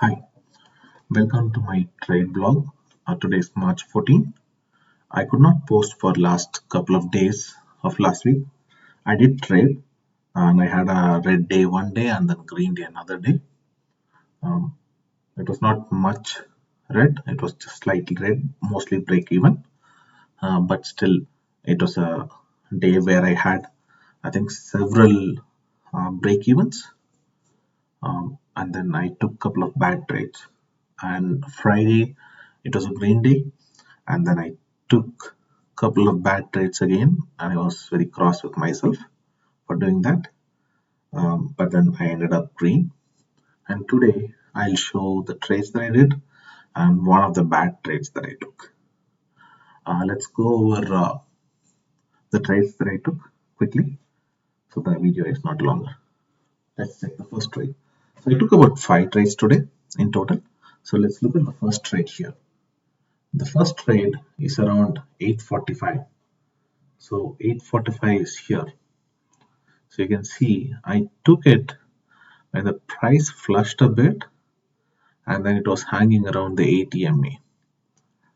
Hi, welcome to my trade vlog. Today is March 14. I could not post for last couple of days of last week. I did trade and I had a red day one day and then green day another day. Um, it was not much red, it was just slightly red, mostly break even. But still, it was a day where I had, I think, several break evens. And then I took a couple of bad trades. And Friday, it was a green day, and then I took a couple of bad trades again, and I was very cross with myself for doing that. But then I ended up green, and today I'll show the trades that I did and one of the bad trades that I took. Let's go over the trades that I took quickly so the video is not longer. Let's check the first trade. So I took about 5 trades today in total. So let's look at the first trade here. The first trade is around 845. So 845 is here. So you can see I took it when the price flushed a bit and then it was hanging around the 80 MA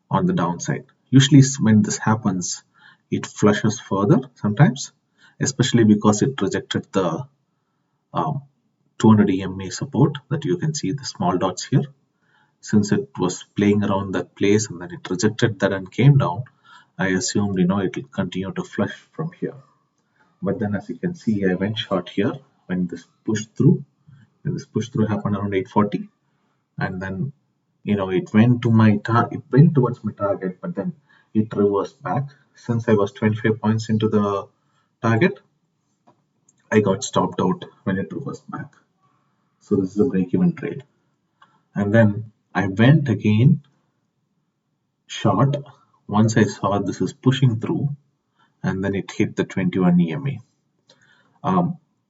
on the downside. Usually when this happens, it flushes further sometimes, especially because it rejected the 200 EMA support that you can see the small dots here. Since it was playing around that place and then it rejected that and came down, I assumed it will continue to flush from here. But then as you can see, I went short here when this pushed through. And this push through happened around 840, and then it went to my it went towards my target, but then it reversed back. Since I was 25 points into the target, I got stopped out when it reversed back. So this is a break-even trade. And then I went again short once I saw this is pushing through, and then it hit the 21 EMA.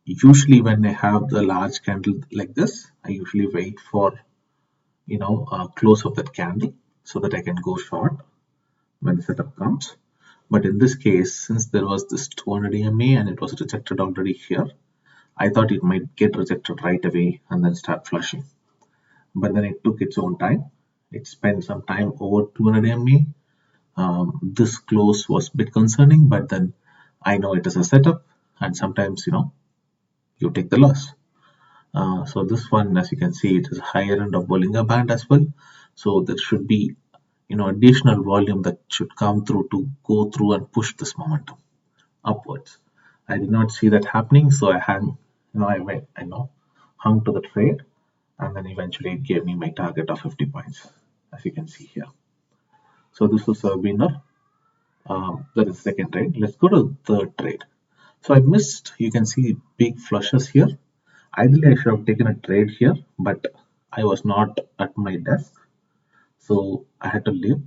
Usually when I have the large candle like this, I usually wait for close of that candle so that I can go short when the setup comes. But in this case, since there was this 200 EMA and it was rejected already here, I thought it might get rejected right away and then start flushing. But then it took its own time. It spent some time over 200 EMA. This close was a bit concerning, but then I know it is a setup, and sometimes you take the loss. So this one, as you can see, it is higher end of Bollinger Band as well. So there should be additional volume that should come through to go through and push this momentum upwards. I did not see that happening, so I hung to the trade, and then eventually it gave me my target of 50 points, as you can see here. So this was a winner. That is the second trade. Let's go to the third trade. So I missed, you can see big flushes here. Ideally, I should have taken a trade here, but I was not at my desk, so I had to leave,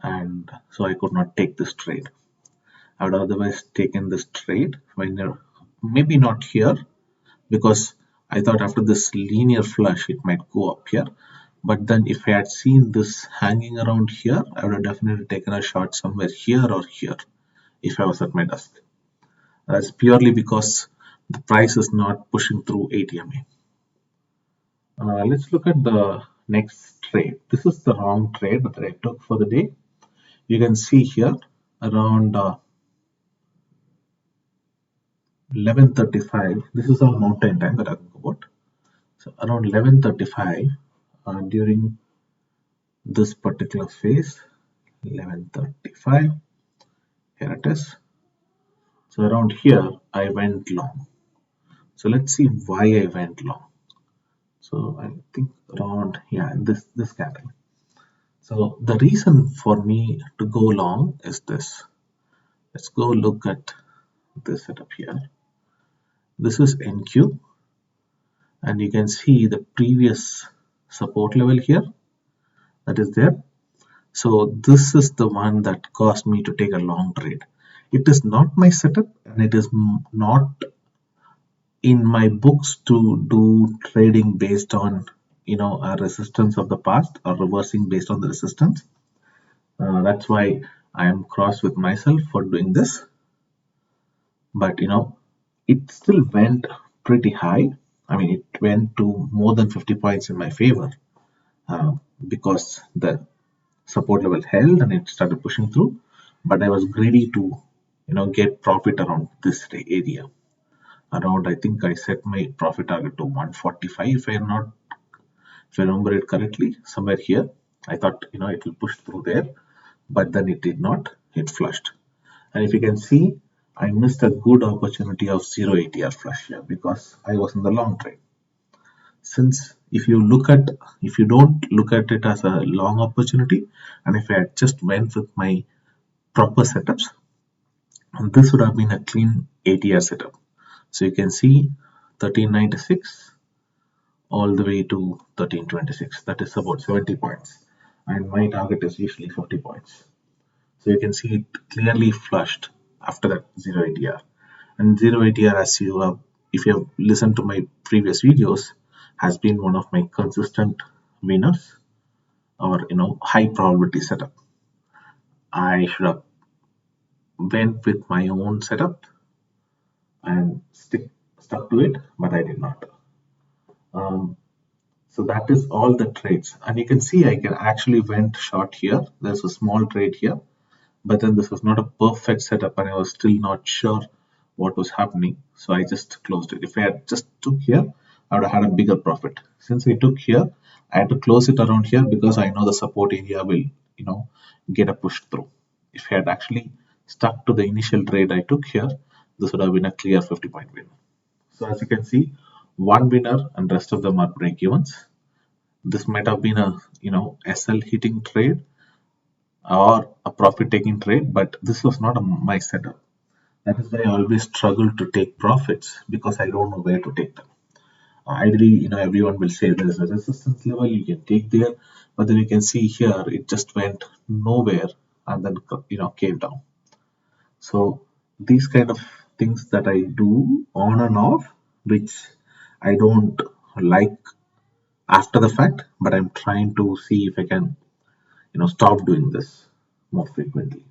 and so I could not take this trade. I would otherwise taken this trade when maybe not here, because I thought after this linear flush it might go up here. But then if I had seen this hanging around here, I would have definitely taken a shot somewhere here or here if I was at my desk. That's purely because the price is not pushing through 80 MA. Let's look at the next trade. This is the wrong trade that I took for the day. You can see here around 11:35. This is our mountain time that I'm talking about. So around 11:35 during this particular phase, 11:35. Here it is. So around here I went long. So let's see why I went long. So I think around this candle. So the reason for me to go long is this. Let's go look at this setup here. This is NQ, and you can see the previous support level here that is there. So this is the one that caused me to take a long trade. It is not my setup, and it is not in my books to do trading based on a resistance of the past or reversing based on the resistance. That's why I am cross with myself for doing this. But it still went pretty high. I mean, it went to more than 50 points in my favor. because the support level held and it started pushing through. But I was greedy to get profit around this area. Around, I think I set my profit target to 145 if I remember it correctly, somewhere here. I thought it will push through there, but then it did not. It flushed. And if you can see, I missed a good opportunity of 0 ATR flush here because I was in the long trade. Since if you don't look at it as a long opportunity, and if I had just went with my proper setups, this would have been a clean ATR setup. So you can see 1396 all the way to 1326. That is about 70 points. And my target is usually 50 points. So you can see it clearly flushed after that 0 ATR. And 0 ATR, if you have listened to my previous videos, has been one of my consistent winners or high probability setup. I should have went with my own setup and stuck to it, but I did not. So that is all the trades, and you can see I can actually went short here. There's a small trade here, but then this was not a perfect setup and I was still not sure what was happening, so I just closed it. If I had just took here, I would have had a bigger profit. Since I took here, I had to close it around here because I know the support area will get a push through. If I had actually stuck to the initial trade I took here, this would have been a clear 50-point win. So as you can see, one winner and rest of them are break evens. This might have been a SL hitting trade or a profit taking trade, but this was not my setup. That is why I always struggle to take profits because I don't know where to take them. Ideally, everyone will say there is a resistance level you can take there, but then you can see here it just went nowhere and then came down. So these kind of things that I do on and off, which I don't like after the fact, but I'm trying to see if I can stop doing this more frequently,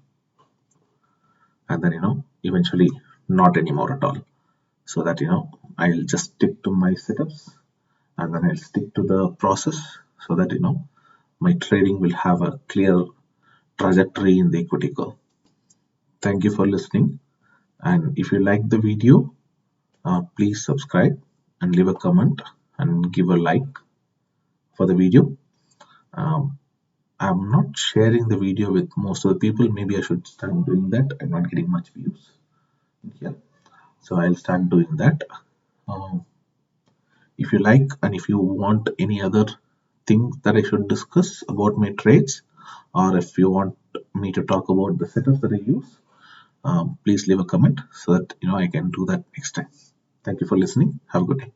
and then eventually not anymore at all, so that I'll just stick to my setups and then I'll stick to the process so that my trading will have a clear trajectory in the equity curve. Thank you for listening, and if you like the video, please subscribe and leave a comment and give a like for the video. I'm not sharing the video with most of the people. Maybe I should start doing that. I'm not getting much views here, so I'll start doing that. Um, if you like and if you want any other thing that I should discuss about my trades, or if you want me to talk about the setups that I use, please leave a comment so that I can do that next time. Thank you for listening. Have a good day.